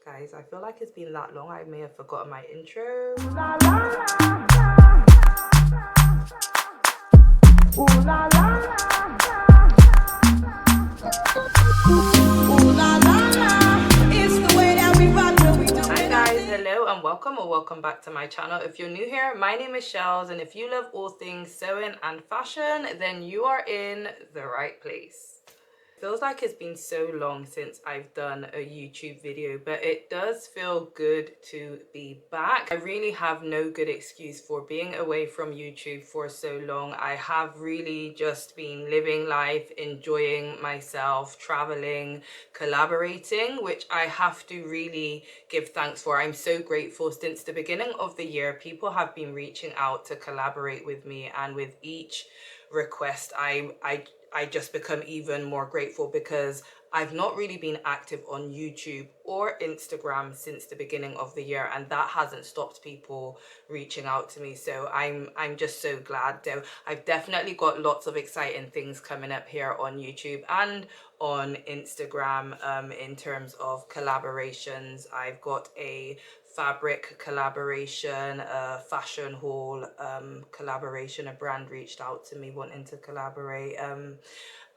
Guys, I feel like it's been that long. I may have forgotten my intro. Hi guys, hello and welcome back to my channel. If you're new here, my name is Shells, and if you love all things sewing and fashion, then you are in the right place. Feels like it's been so long since I've done a YouTube video, but it does feel good to be back. I really have no good excuse for being away from YouTube for so long. I have really just been living life, enjoying myself, traveling, collaborating, which I have to really give thanks for. I'm so grateful. Since the beginning of the year, people have been reaching out to collaborate with me, and with each request I just become even more grateful, because I've not really been active on YouTube or Instagram since the beginning of the year, and that hasn't stopped people reaching out to me. So I'm just so glad. So I've definitely got lots of exciting things coming up here on YouTube and on Instagram in terms of collaborations. I've got a fabric collaboration, a fashion haul collaboration. A brand reached out to me wanting to collaborate,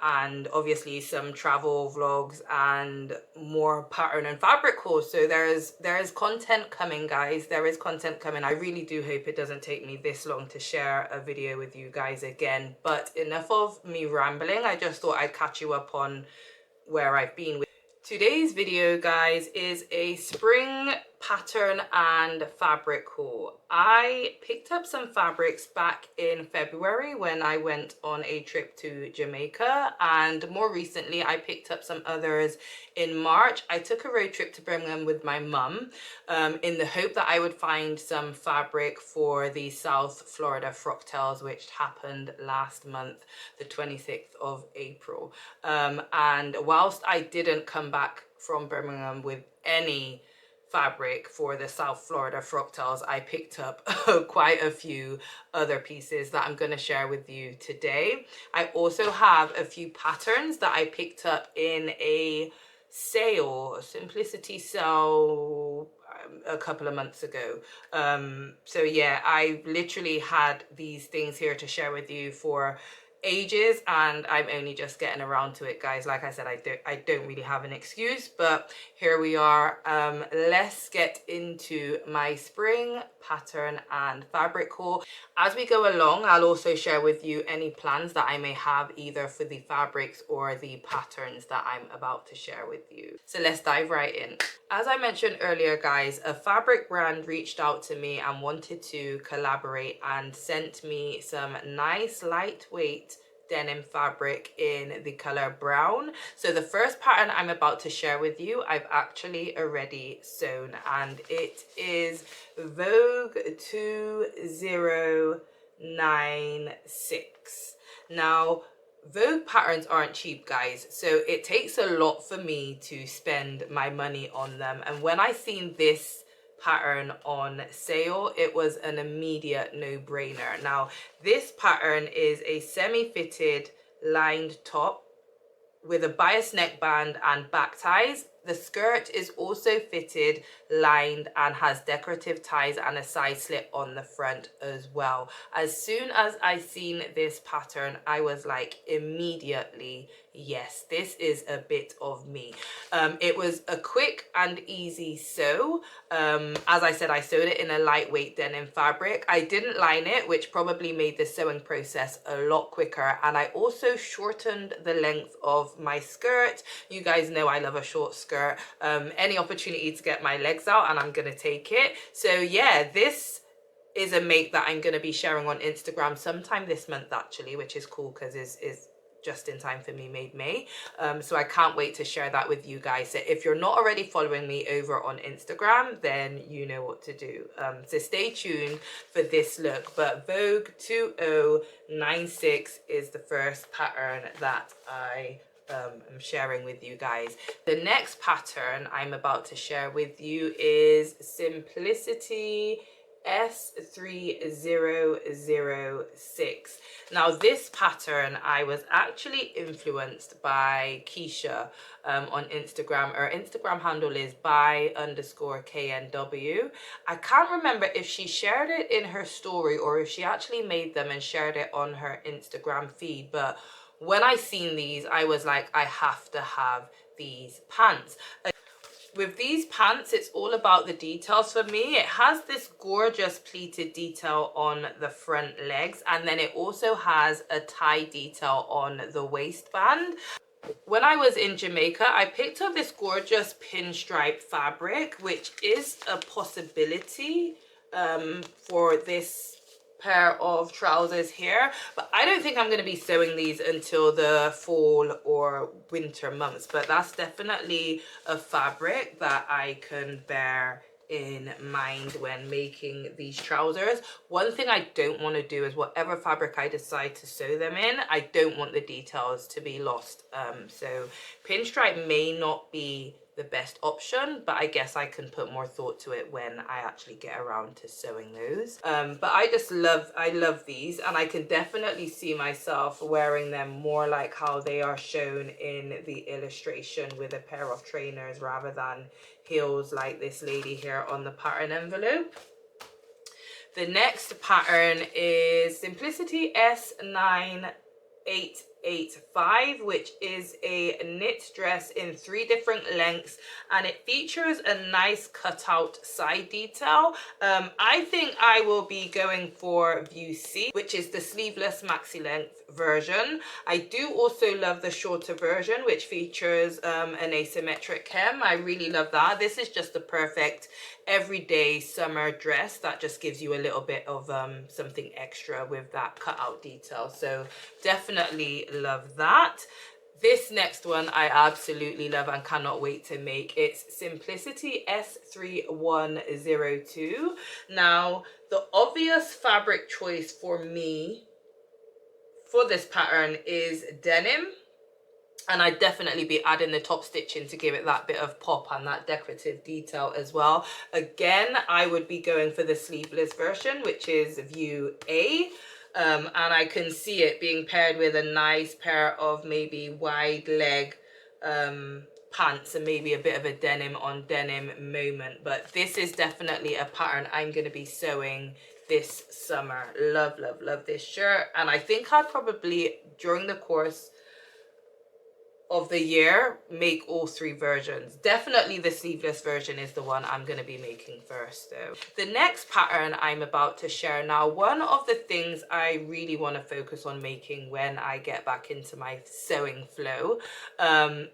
and obviously some travel vlogs and more pattern and fabric hauls. So there is content coming, guys. There is content coming. I really do hope it doesn't take me this long to share a video with you guys again, but enough of me rambling. I just thought I'd catch you up on where I've been. Today's video, guys, is a spring pattern and fabric haul. I picked up some fabrics back in February when I went on a trip to Jamaica, and more recently I picked up some others in March. I took a road trip to Birmingham with my mum in the hope that I would find some fabric for the South Florida frocktails, which happened last month, the 26th of April. And whilst I didn't come back from Birmingham with any fabric for the South Florida frocktails, I picked up quite a few other pieces that I'm going to share with you today. I also have a few patterns that I picked up in a sale, a Simplicity sale, a couple of months ago. So yeah, I literally had these things here to share with you for ages, and I'm only just getting around to it, guys. Like I said, I don't really have an excuse, but here we are. Let's get into my spring pattern and fabric haul. As we go along, I'll also share with you any plans that I may have either for the fabrics or the patterns that I'm about to share with you. So let's dive right in. As I mentioned earlier, guys, a fabric brand reached out to me and wanted to collaborate and sent me some nice lightweight denim fabric in the color brown. So the first pattern I'm about to share with you, I've actually already sewn, and it is Vogue 2096. Now, Vogue patterns aren't cheap, guys, so it takes a lot for me to spend my money on them. And when I seen this pattern on sale, it was an immediate no-brainer. Now, this pattern is a semi-fitted lined top with a bias neckband and back ties. The skirt is also fitted, lined, and has decorative ties and a side slit on the front as well. As soon as I seen this pattern, I was like, immediately, yes, this is a bit of me. It was a quick and easy sew. As I said, I sewed it in a lightweight denim fabric. I didn't line it, which probably made the sewing process a lot quicker. And I also shortened the length of my skirt. You guys know I love a short skirt. Any opportunity to get my legs out, and I'm gonna take it. So yeah, this is a make that I'm gonna be sharing on Instagram sometime this month, actually, which is cool because is just in time for me, made May. So I can't wait to share that with you guys. So if you're not already following me over on Instagram, then you know what to do. So stay tuned for this look. But Vogue 2096 is the first pattern that I'm sharing with you guys. The next pattern I'm about to share with you is Simplicity S3006. Now this pattern, I was actually influenced by Keisha on Instagram. Her Instagram handle is by_KNW. I can't remember if she shared it in her story or if she actually made them and shared it on her Instagram feed, but when I seen these, I was like, I have to have these pants. With these pants, it's all about the details for me. It has this gorgeous pleated detail on the front legs, and then it also has a tie detail on the waistband. When I was in Jamaica, I picked up this gorgeous pinstripe fabric, which is a possibility for this pair of trousers here, but I don't think I'm going to be sewing these until the fall or winter months, but that's definitely a fabric that I can bear in mind when making these trousers. One thing I don't want to do is whatever fabric I decide to sew them in, I don't want the details to be lost. So pinstripe may not be the best option, but I guess I can put more thought to it when I actually get around to sewing those. But I love these, and I can definitely see myself wearing them more like how they are shown in the illustration, with a pair of trainers rather than heels like this lady here on the pattern envelope. The next pattern is Simplicity S9885, which is a knit dress in 3 different lengths, and it features a nice cutout side detail. I think I will be going for view C, which is the sleeveless maxi length version. I do also love the shorter version, which features an asymmetric hem. I really love that. This is just the perfect everyday summer dress that just gives you a little bit of something extra with that cutout detail. So definitely love that. This next one I absolutely love and cannot wait to make. It's Simplicity S3102. Now, the obvious fabric choice for me for this pattern is denim, and I'd definitely be adding the top stitching to give it that bit of pop and that decorative detail as well. Again, I would be going for the sleeveless version, which is view A. And I can see it being paired with a nice pair of maybe wide leg pants and maybe a bit of a denim on denim moment. But this is definitely a pattern I'm going to be sewing this summer. Love, love, love this shirt. And I think I'd probably, during the course of the year, make all 3 versions. Definitely the sleeveless version is the one I'm going to be making first though. The next pattern I'm about to share now, one of the things I really want to focus on making when I get back into my sewing flow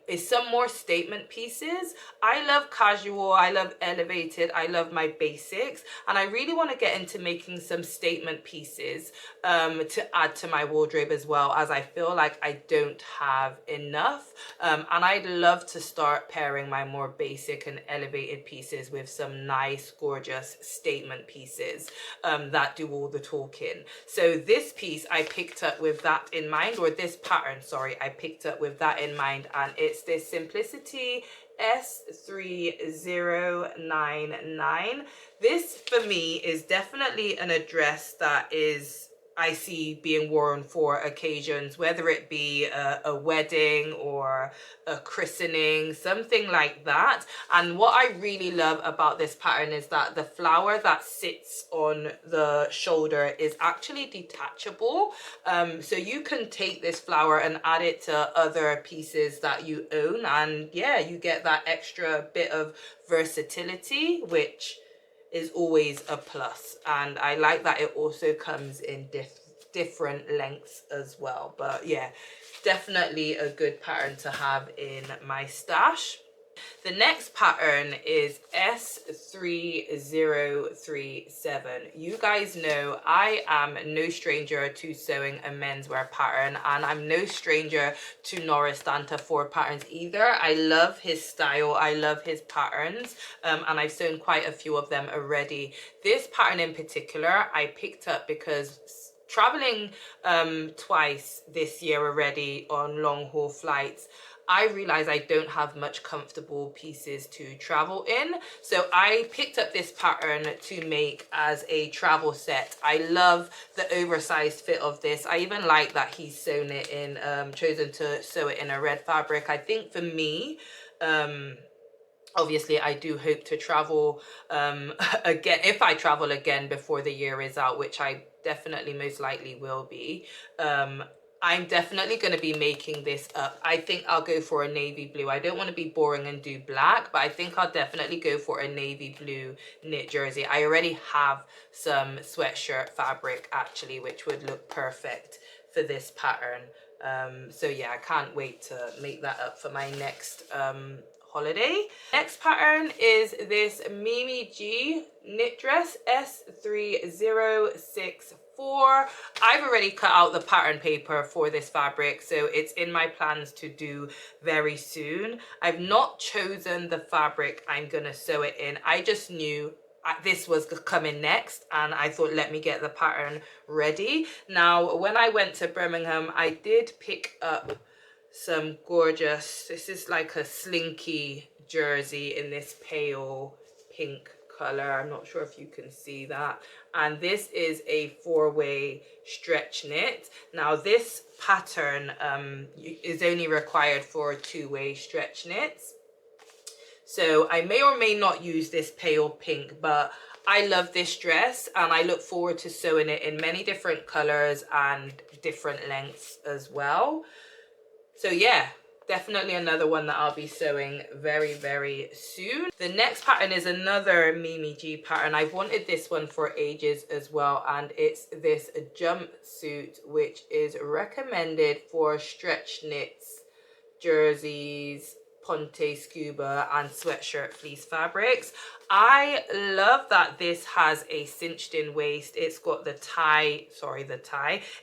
is some more statement pieces. I love casual, I love elevated, I love my basics, and I really want to get into making some statement pieces to add to my wardrobe as well, as I feel like I don't have enough. And I'd love to start pairing my more basic and elevated pieces with some nice, gorgeous statement pieces that do all the talking. So this piece I picked up with that in mind, or this pattern, sorry, I picked up with that in mind, and it's this Simplicity S3099. This for me is definitely an address that is, I see being worn for occasions, whether it be a wedding or a christening, something like that. And what I really love about this pattern is that the flower that sits on the shoulder is actually detachable. So you can take this flower and add it to other pieces that you own, and yeah, you get that extra bit of versatility, which is always a plus. And I like that it also comes in different lengths as well. But yeah, definitely a good pattern to have in my stash. The next pattern is S3037. You guys know I am no stranger to sewing a menswear pattern, and I'm no stranger to Norris Danta 4 patterns either. I love his style, I love his patterns, and I've sewn quite a few of them already. This pattern in particular I picked up because traveling twice this year already on long haul flights, I realize I don't have much comfortable pieces to travel in. So I picked up this pattern to make as a travel set. I love the oversized fit of this. I even like that he's sewn it in, chosen to sew it in a red fabric. I think for me, obviously I do hope to travel again, if I travel again before the year is out, which I definitely most likely will be. I'm definitely going to be making this up. I think I'll go for a navy blue. I don't want to be boring and do black, but I think I'll definitely go for a navy blue knit jersey. I already have some sweatshirt fabric actually, which would look perfect for this pattern. So yeah, I can't wait to make that up for my next holiday. Next pattern is this Mimi G knit dress S3064. I've already cut out the pattern paper for this fabric, so it's in my plans to do very soon. I've not chosen the fabric I'm gonna sew it in. I just knew this was coming next, and I thought, let me get the pattern ready. Now, when I went to Birmingham, I did pick up some gorgeous, this is like a slinky jersey in this pale pink color. I'm not sure if you can see that. And this is a 4-way stretch knit. Now this pattern is only required for 2-way stretch knits. So I may or may not use this pale pink, but I love this dress and I look forward to sewing it in many different colors and different lengths as well. So yeah, definitely another one that I'll be sewing very, very soon. The next pattern is another Mimi G pattern. I've wanted this one for ages as well, and it's this jumpsuit, which is recommended for stretch knits, jerseys, ponte scuba and sweatshirt fleece fabrics. I love that this has a cinched in waist. It's got the tie,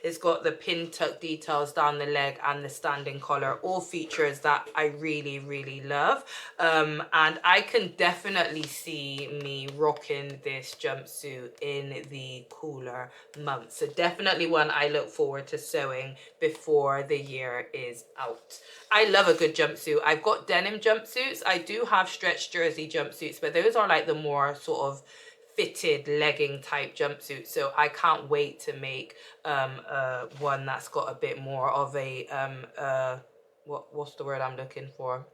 it's got the pin tuck details down the leg and the standing collar, all features that I really, really love. And I can definitely see me rocking this jumpsuit in the cooler months. So definitely one I look forward to sewing before the year is out. I love a good jumpsuit. I've got denim jumpsuits. I do have stretch jersey jumpsuits, but those are like the more sort of fitted legging type jumpsuit. So I can't wait to make one that's got a bit more of a what's the word I'm looking for?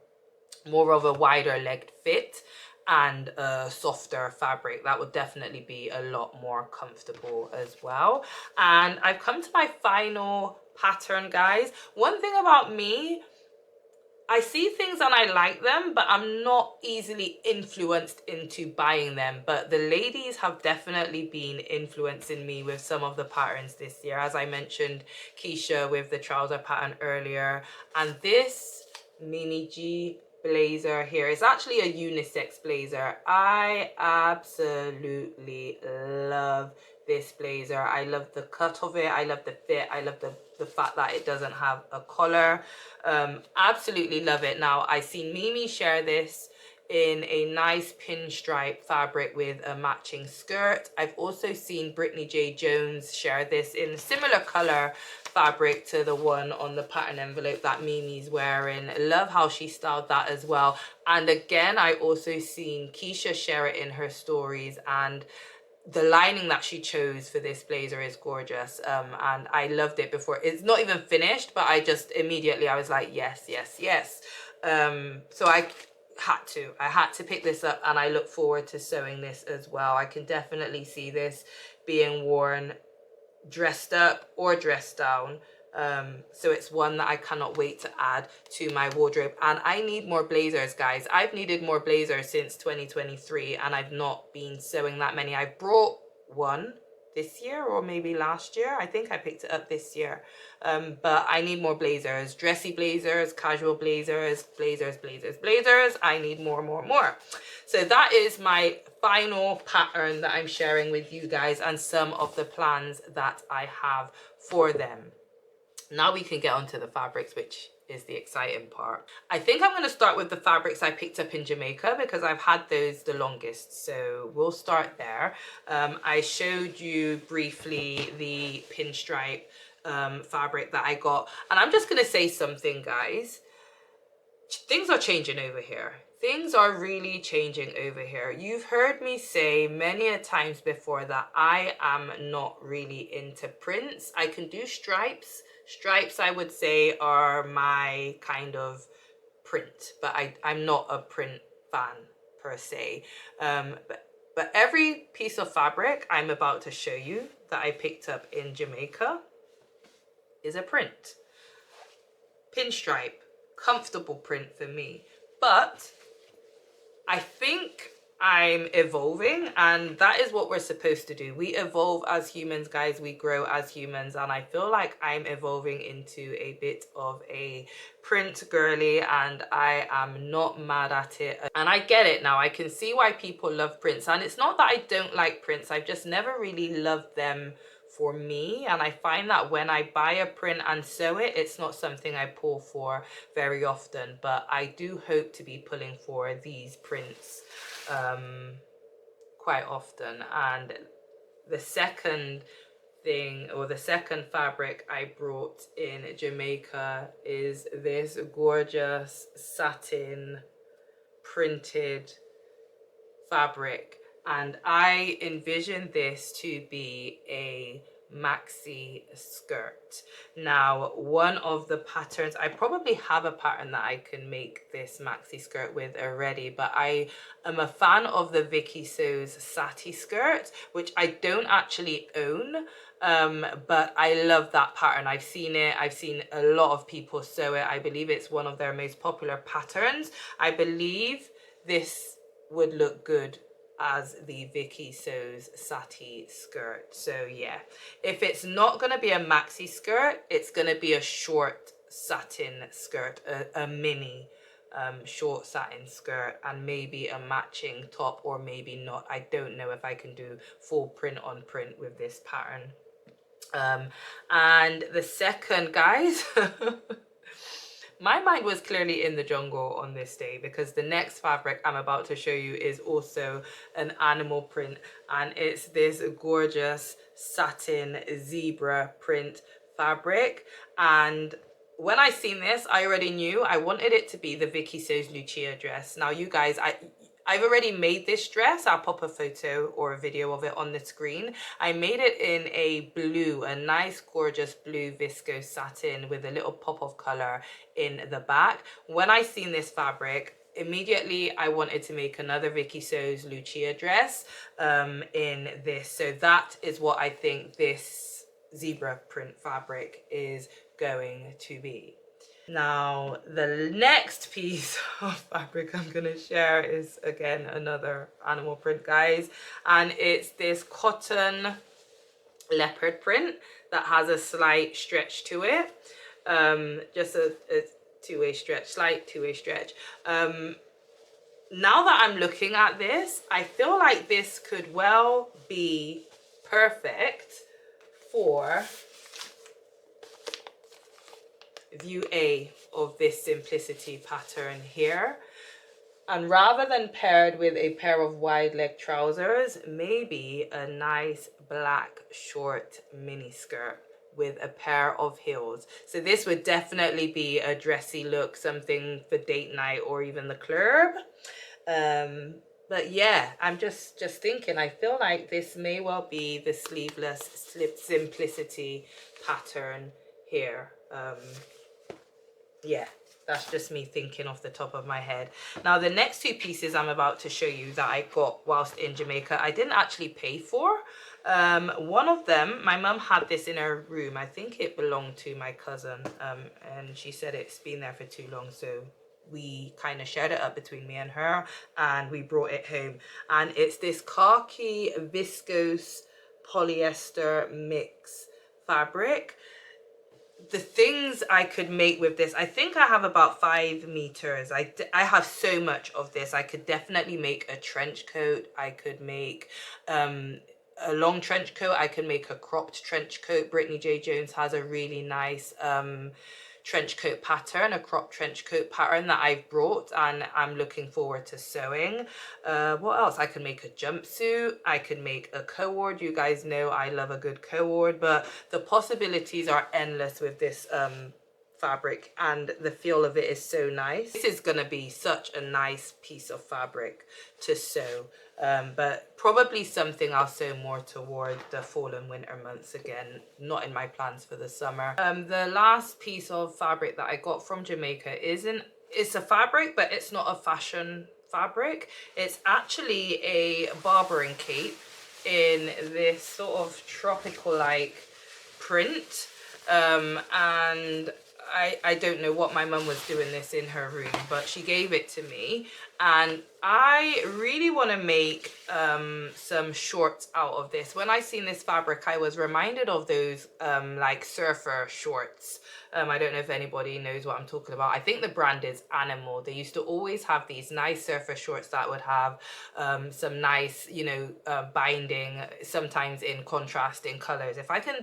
More of a wider legged fit and a softer fabric. That would definitely be a lot more comfortable as well. And I've come to my final pattern, guys. One thing about me, I see things and I like them, but I'm not easily influenced into buying them. But the ladies have definitely been influencing me with some of the patterns this year. As I mentioned, Keisha with the trouser pattern earlier. And this Mimi G blazer here is actually a unisex blazer. I absolutely love this blazer. I love the cut of it. I love the fit. I love the fact that it doesn't have a collar. Absolutely love it. Now, I see Mimi share this in a nice pinstripe fabric with a matching skirt. I've also seen Brittany J. Jones share this in a similar color fabric to the one on the pattern envelope that Mimi's wearing. Love how she styled that as well. And again, I also seen Keisha share it in her stories, and the lining that she chose for this blazer is gorgeous, and I loved it before. It's not even finished, but I just immediately, I was like, yes, yes, yes. So I had to pick this up, and I look forward to sewing this as well. I can definitely see this being worn dressed up or dressed down. So it's one that I cannot wait to add to my wardrobe. And I need more blazers, guys. I've needed more blazers since 2023, and I've not been sewing that many. I brought one this year or maybe last year. I think I picked it up this year. But I need more blazers, dressy blazers, casual blazers, blazers. I need more. So that is my final pattern that I'm sharing with you guys and some of the plans that I have for them. Now we can get onto the fabrics, which is the exciting part. I think I'm going to start with the fabrics I picked up in Jamaica because I've had those the longest. So we'll start there. I showed you briefly the pinstripe fabric that I got. And I'm just going to say something, guys. things are changing over here. Things are really changing over here. You've heard me say many a times before that I am not really into prints. I can do stripes. Stripes, I would say, are my kind of print, but I'm not a print fan per se. But every piece of fabric I'm about to show you that I picked up in Jamaica is a print. Pinstripe, comfortable print for me. But I think I'm evolving, and that is what we're supposed to do. We evolve as humans, guys. We grow as humans, and I feel like I'm evolving into a bit of a print girly, and I am not mad at it. And I get it now. I can see why people love prints, and it's not that I don't like prints. I've just never really loved them for me, and I find that when I buy a print and sew it, it's not something I pull for very often, but I do hope to be pulling for these prints quite often. And the second thing, or the second fabric I brought in Jamaica, is this gorgeous satin printed fabric, and I envision this to be a maxi skirt. Now, one of the patterns, I probably have a pattern that I can make this maxi skirt with already, but I am a fan of the Vicky Sews Satin skirt, which I don't actually own, but I love that pattern. I've seen it. I've seen a lot of people sew it. I believe it's one of their most popular patterns. I believe this would look good as the Vicky Sews Satin skirt. So yeah, if it's not going to be a maxi skirt, it's going to be a short satin skirt, a mini short satin skirt, and maybe a matching top, or maybe not. I don't know if I can do full print on print with this pattern. And the second, guys, my mind was clearly in the jungle on this day, because the next fabric I'm about to show you is also an animal print, and it's this gorgeous satin zebra print fabric. And when I seen this, I already knew I wanted it to be the Vicky Sews Lucia dress. Now, you guys, I've already made this dress. I'll pop a photo or a video of it on the screen. I made it in a blue, a nice, gorgeous blue viscose satin with a little pop of color in the back. When I seen this fabric, immediately I wanted to make another Vicky Sews Lucia dress in this. So that is what I think this zebra print fabric is going to be. Now, the next piece of fabric I'm going to share is, again, another animal print, guys. And it's this cotton leopard print that has a slight stretch to it. Just a two-way stretch, slight two-way stretch. Now that I'm looking at this, I feel like this could well be perfect for view A of this simplicity pattern here. And rather than paired with a pair of wide leg trousers, maybe a nice black short mini skirt with a pair of heels. So this would definitely be a dressy look, something for date night or even the club. But yeah, I'm just thinking, I feel like this may well be the sleeveless slip simplicity pattern here. Yeah, that's just me thinking off the top of my head. Now, the next two pieces I'm about to show you that I got whilst in Jamaica, I didn't actually pay for. One of them, my mum had this in her room. I think it belonged to my cousin, and she said it's been there for too long, so we kind of shared it up between me and her, and we brought it home. And it's this khaki viscose polyester mix fabric. The things I could make with this, I think I have about 5 meters. I have so much of this. I could definitely make a trench coat. I could make a long trench coat. I could make a cropped trench coat. Brittany J. Jones has a really nice trench coat pattern, a cropped trench coat pattern that I've brought, and I'm looking forward to sewing. What else? I could make a jumpsuit. I could make a cord. You guys know I love a good cord, but the possibilities are endless with this fabric and the feel of it is so nice. This is gonna be such a nice piece of fabric to sew, but probably something I'll sew more toward the fall and winter months again, not in my plans for the summer. The last piece of fabric that I got from Jamaica it's a fabric, but it's not a fashion fabric. It's actually a Barbering Cape in this sort of tropical like print, and I don't know what my mum was doing this in her room, but she gave it to me, and I really want to make some shorts out of this. When I seen this fabric, I was reminded of those like surfer shorts. I don't know if anybody knows what I'm talking about. I think the brand is Animal. They used to always have these nice surfer shorts that would have some nice, you know, binding, sometimes in contrasting colors. If I can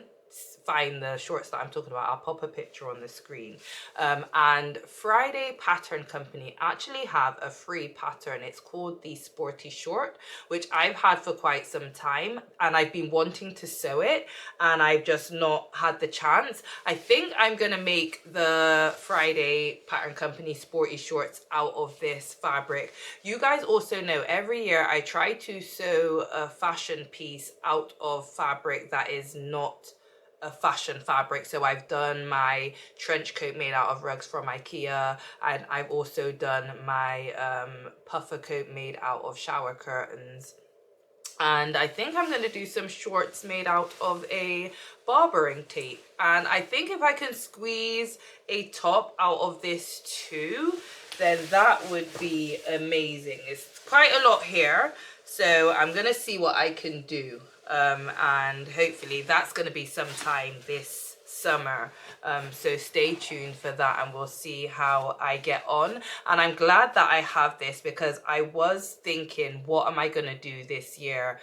find the shorts that I'm talking about, I'll pop a picture on the screen. And Friday Pattern Company actually have a free pattern. It's called the Sporty Short, which I've had for quite some time, and I've been wanting to sew it and I've just not had the chance. I think I'm gonna make the Friday Pattern Company Sporty Shorts out of this fabric. You guys also know every year I try to sew a fashion piece out of fabric that is not a fashion fabric. So I've done my trench coat made out of rugs from IKEA, and I've also done my puffer coat made out of shower curtains. And I think I'm going to do some shorts made out of a barbering tape. And I think if I can squeeze a top out of this too, then that would be amazing. It's quite a lot here, so I'm going to see what I can do. And hopefully that's going to be sometime this summer, so stay tuned for that and we'll see how I get on. And I'm glad that I have this, because I was thinking, what am I going to do this year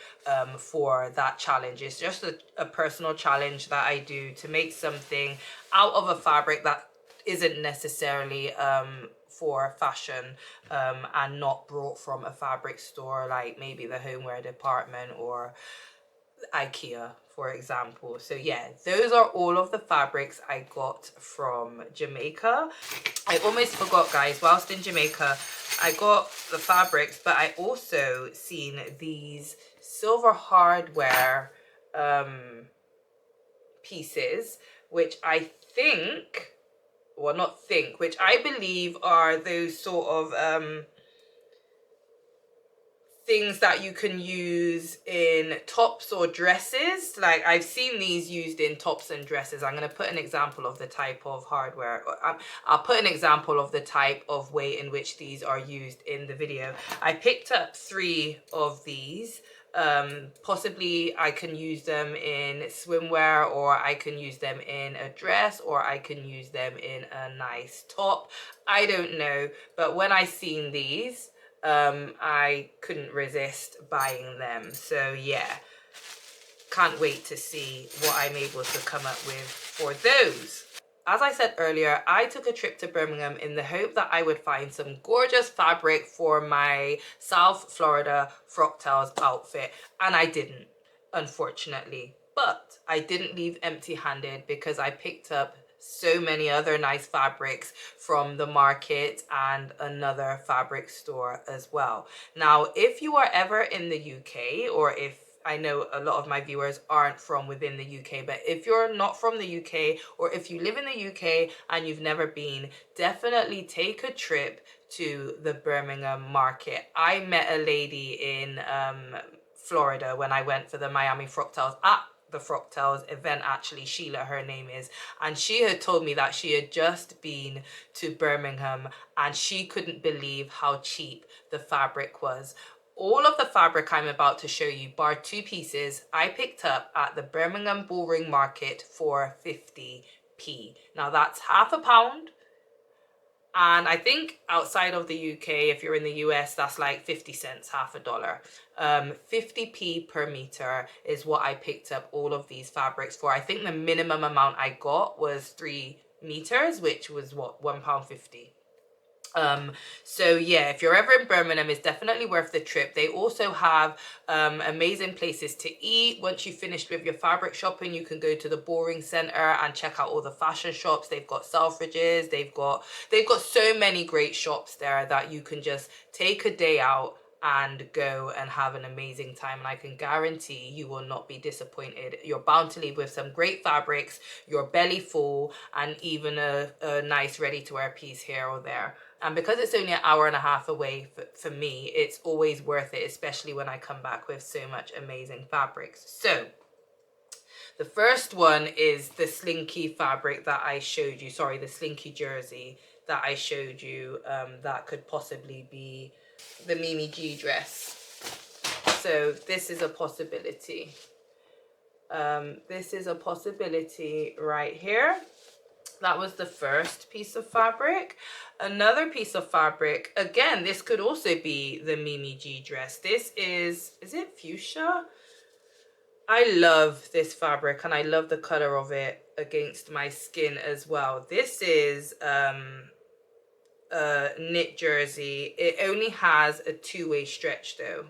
for that challenge? It's just a personal challenge that I do to make something out of a fabric that isn't necessarily for fashion, and not brought from a fabric store like maybe the homeware department or IKEA, for example. So yeah, those are all of the fabrics I got from Jamaica. I almost forgot, guys, whilst in Jamaica I got the fabrics, but I also seen these silver hardware pieces, which I think, well, not think, which I believe are those sort of things that you can use in tops or dresses. Like, I've seen these used in tops and dresses. I'm going to put an example of the type of hardware. I'll put an example of the type of way in which these are used in the video. I picked up 3 of these. Possibly I can use them in swimwear, or I can use them in a dress, or I can use them in a nice top. I don't know, but when I seen these, I couldn't resist buying them. So yeah, can't wait to see what I'm able to come up with for those. As I said earlier, I took a trip to Birmingham in the hope that I would find some gorgeous fabric for my South Florida frocktails outfit, and I didn't, unfortunately. But I didn't leave empty-handed, because I picked up so many other nice fabrics from the market and another fabric store as well. Now, if you are ever in the UK, or if I know a lot of my viewers aren't from within the UK, but if you're not from the UK, or if you live in the UK and you've never been, definitely take a trip to the Birmingham Market. I met a lady in Florida when I went for the Miami Frocktails at the Frocktails event, actually. Sheila, her name is, and she had told me that she had just been to Birmingham and she couldn't believe how cheap the fabric was. All of the fabric I'm about to show you, bar 2 pieces, I picked up at the Birmingham Ballroom Market for 50p. Now that's £half, and I think outside of the UK, if you're in the US, that's like 50 cents, $half. 50p per meter is what I picked up all of these fabrics for. I think the minimum amount I got was 3 meters, which was what, £1.50. So yeah, if you're ever in Birmingham, it's definitely worth the trip. They also have amazing places to eat. Once you've finished with your fabric shopping, you can go to the Boring Centre and check out all the fashion shops. They've got Selfridges, they've got so many great shops there that you can just take a day out and go and have an amazing time, and I can guarantee you will not be disappointed. You're bound to leave with some great fabrics, your belly full, and even a nice ready to wear piece here or there. And because it's only an hour and a half away for me, it's always worth it, especially when I come back with so much amazing fabrics. So the first one is the slinky fabric that I showed you. Sorry, the slinky jersey that I showed you. That could possibly be the Mimi G dress. So this is a possibility. This is a possibility right here. That was the first piece of fabric. Another piece of fabric, again, this could also be the Mimi G dress. This is it fuchsia? I love this fabric and I love the color of it against my skin as well. This is a knit jersey. It only has a two-way stretch though.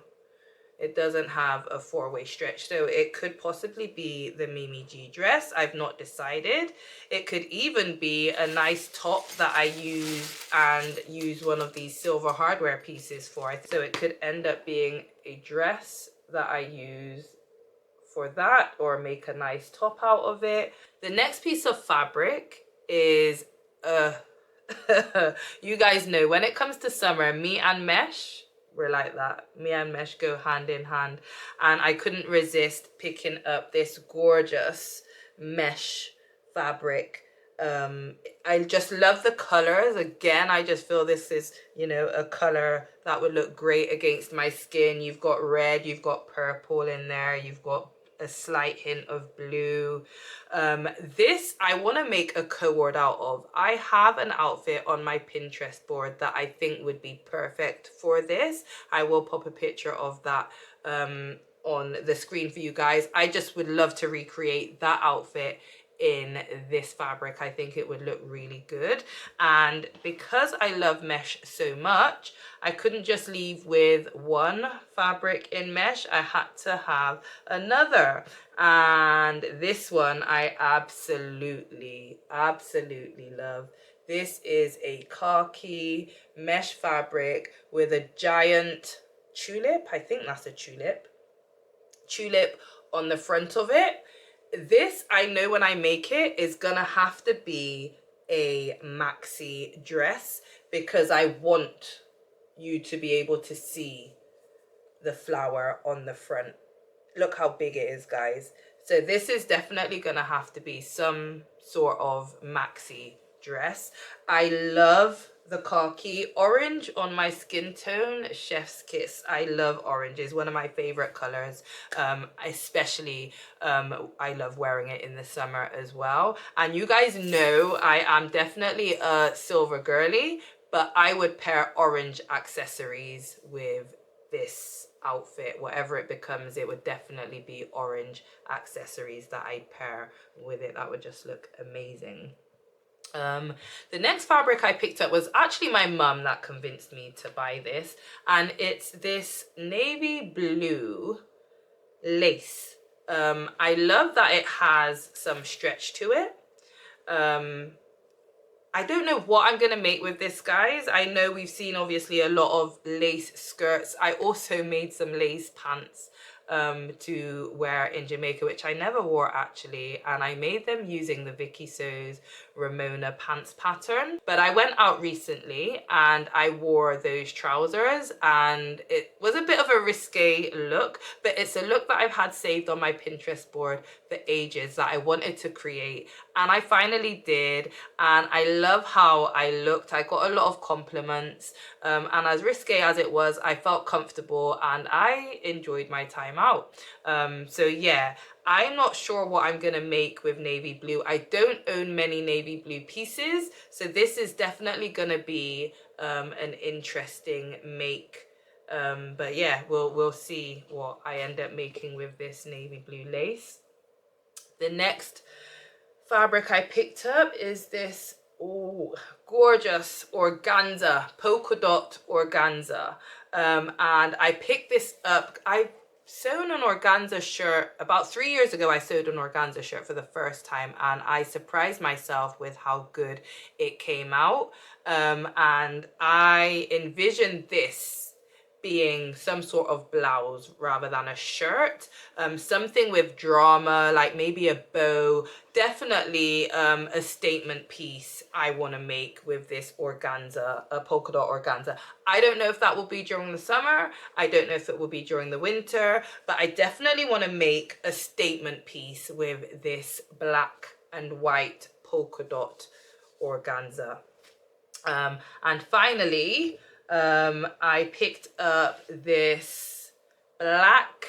It doesn't have a four-way stretch, so it could possibly be the Mimi G dress. I've not decided. It could even be a nice top that I use one of these silver hardware pieces for. So it could end up being a dress that I use for that, or make a nice top out of it. The next piece of fabric is you guys know when it comes to summer, me and mesh, we're like that. Me and mesh go hand in hand, and I couldn't resist picking up this gorgeous mesh fabric. I just love the colors. Again, I just feel this is, you know, a color that would look great against my skin. You've got red, you've got purple in there, you've got a slight hint of blue. This I want to make a cord out of. I have an outfit on my Pinterest board that I think would be perfect for this. I will pop a picture of that on the screen for you guys. I just would love to recreate that outfit in this fabric. I think it would look really good, and because I love mesh so much, I couldn't just leave with one fabric in mesh. I had to have another, and this one I absolutely love. This is a khaki mesh fabric with a giant tulip. I think that's a tulip on the front of it. This, I know when I make it, is gonna have to be a maxi dress because I want you to be able to see the flower on the front. Look how big it is, guys. So this is definitely gonna have to be some sort of maxi dress. I love the khaki. Orange on my skin tone, chef's kiss. I love orange. It's one of my favorite colors. Especially I love wearing it in the summer as well. And you guys know I am definitely a silver girly, but I would pair orange accessories with this outfit. Whatever it becomes, it would definitely be orange accessories that I pair with it. That would just look amazing. The next fabric I picked up was actually my mum that convinced me to buy this, and it's this navy blue lace. I love that it has some stretch to it. I don't know what I'm gonna make with this, guys. I know we've seen obviously a lot of lace skirts. I also made some lace pants to wear in Jamaica, which I never wore actually, and I made them using the Vicky So's Ramona pants pattern. But I went out recently and I wore those trousers, and it was a bit of a risque look, but it's a look that I've had saved on my Pinterest board for ages that I wanted to create, and I finally did, and I love how I looked. I got a lot of compliments, and as risque as it was, I felt comfortable and I enjoyed my time out. So yeah, I'm not sure what I'm gonna make with navy blue. I don't own many navy blue pieces, so this is definitely gonna be an interesting make. But yeah, we'll see what I end up making with this navy blue lace. The next fabric I picked up is this Oh, gorgeous organza, polka dot organza. And I picked this up. I sewn an organza shirt about 3 years ago. I sewed an organza shirt for the first time, and I surprised myself with how good it came out. And I envisioned this being some sort of blouse rather than a shirt, something with drama, like maybe a bow, definitely a statement piece I want to make with this organza, a polka dot organza. I don't know if that will be during the summer, I don't know if it will be during the winter, but I definitely want to make a statement piece with this black and white polka dot organza. And finally, I picked up this black,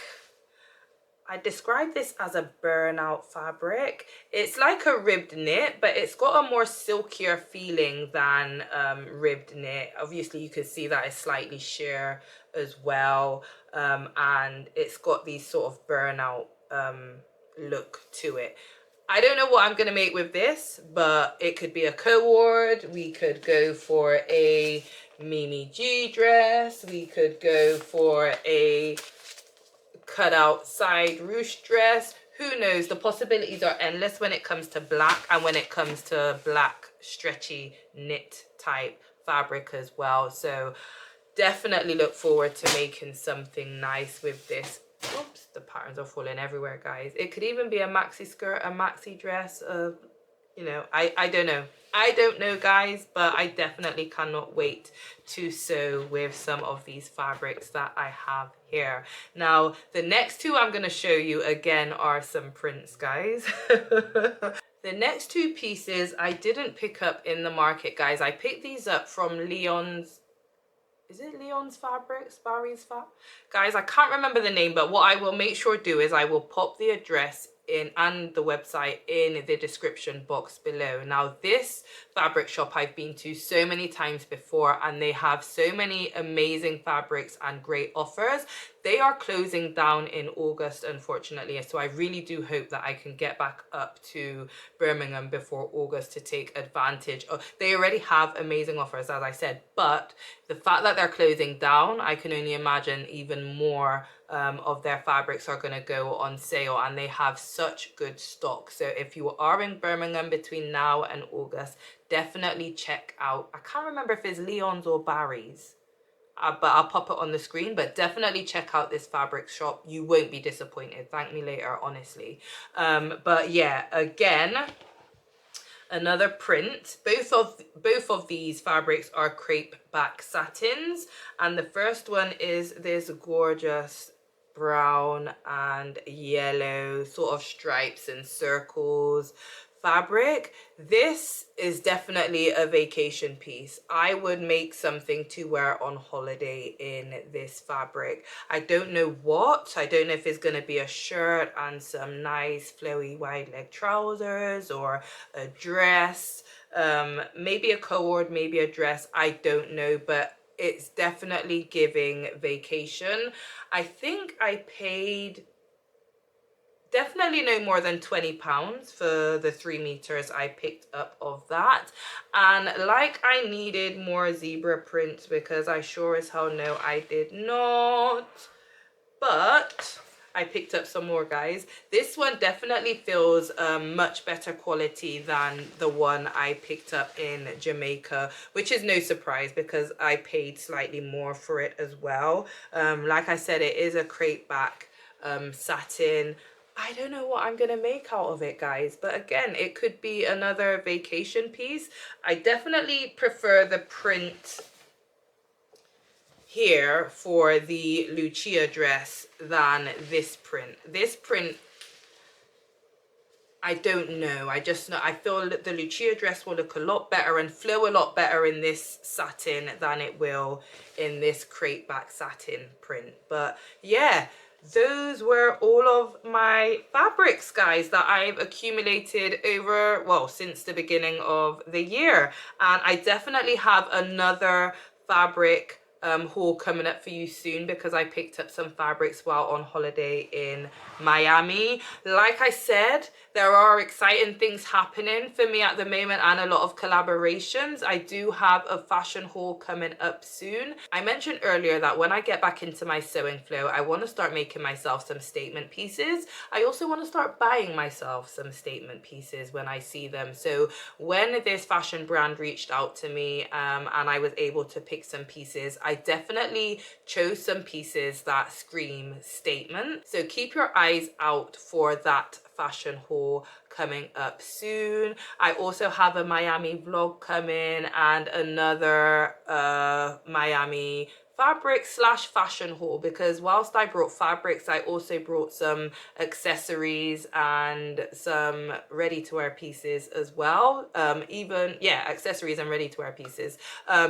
I describe this as a Burnout fabric. It's like a ribbed knit, but it's got a more silkier feeling than ribbed knit. Obviously, you can see that it's slightly sheer as well. And it's got these sort of Burnout look to it. I don't know what I'm going to make with this, but it could be a cord. We could go for a Mimi G dress. We could go for a cut out side ruche dress. Who knows? The possibilities are endless when it comes to black and when it comes to black stretchy knit type fabric as well. So definitely look forward to making something nice with this. Oops, the patterns are falling everywhere, guys. It could even be a maxi skirt, a maxi dress, you know, I don't know. I don't know, guys, but I definitely cannot wait to sew with some of these fabrics that I have here. Now, the next two I'm going to show you again are some prints, guys. The next two pieces I didn't pick up in the market, guys. I picked these up from Leon's. Is it Leon's Fabrics? Barry's Fab? Guys, I can't remember the name, but what I will make sure to do is I will pop the address in and the website in the description box below. Now, this fabric shop I've been to so many times before, and they have so many amazing fabrics and great offers. They are closing down in August, unfortunately, so I really do hope that I can get back up to Birmingham before August to take advantage of. They already have amazing offers, as I said, but the fact that they're closing down, I can only imagine even more of their fabrics are going to go on sale, and they have such good stock. So if you are in Birmingham between now and August, definitely check out, I can't remember if it's Leon's or Barry's, but I'll pop it on the screen. But definitely check out this fabric shop. You won't be disappointed. Thank me later, honestly. But yeah, again, another print. Both of these fabrics are crepe back satins, and the first one is this gorgeous brown and yellow sort of stripes and circles fabric. This is definitely a vacation piece. I would make something to wear on holiday in this fabric. I don't know what. I don't know if it's going to be a shirt and some nice flowy wide leg trousers, or a dress, maybe a cord, maybe a dress. I don't know, but it's definitely giving vacation. I think I paid definitely no more than £20 for the 3 meters I picked up of that. And like I needed more zebra prints, because I sure as hell know I did not, but I picked up some more, guys. This one definitely feels much better quality than the one I picked up in Jamaica, which is no surprise because I paid slightly more for it as well. Like I said, it is a crepe back satin. I don't know what I'm going to make out of it, guys, but again, it could be another vacation piece. I definitely prefer the print here for the Lucia dress than this print. This print, I don't know. I just know, I feel that the Lucia dress will look a lot better and flow a lot better in this satin than it will in this crepe back satin print. But yeah, those were all of my fabrics, guys, that I've accumulated over, well, since the beginning of the year. And I definitely have another fabric haul coming up for you soon, because I picked up some fabrics while on holiday in Miami. Like I said, there are exciting things happening for me at the moment and a lot of collaborations. I do have a fashion haul coming up soon. I mentioned earlier that when I get back into my sewing flow, I want to start making myself some statement pieces. I also want to start buying myself some statement pieces when I see them. So when this fashion brand reached out to me and I was able to pick some pieces, I definitely chose some pieces that scream statement. So keep your eyes out for that fashion haul coming up soon. I also have a Miami vlog coming and another Miami fabric slash fashion haul, because whilst I brought fabrics, I also brought some accessories and some ready-to-wear pieces as well. Accessories and ready-to-wear pieces.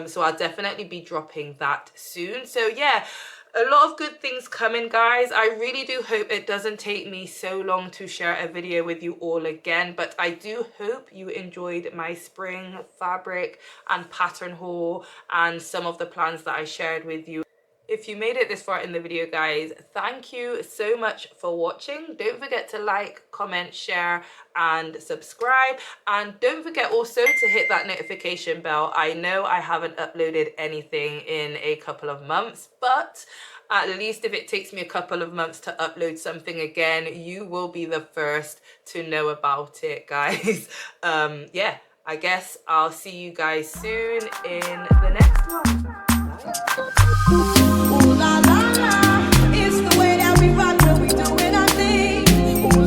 So I'll definitely be dropping that soon. So yeah, a lot of good things coming, guys. I really do hope it doesn't take me so long to share a video with you all again, but I do hope you enjoyed my spring fabric and pattern haul and some of the plans that I shared with you. If you made it this far in the video, guys, thank you so much for watching. Don't forget to like, comment, share, and subscribe. And don't forget also to hit that notification bell. I know I haven't uploaded anything in a couple of months, but at least if it takes me a couple of months to upload something again, you will be the first to know about it, guys. Yeah, I guess I'll see you guys soon in the next one. Bye.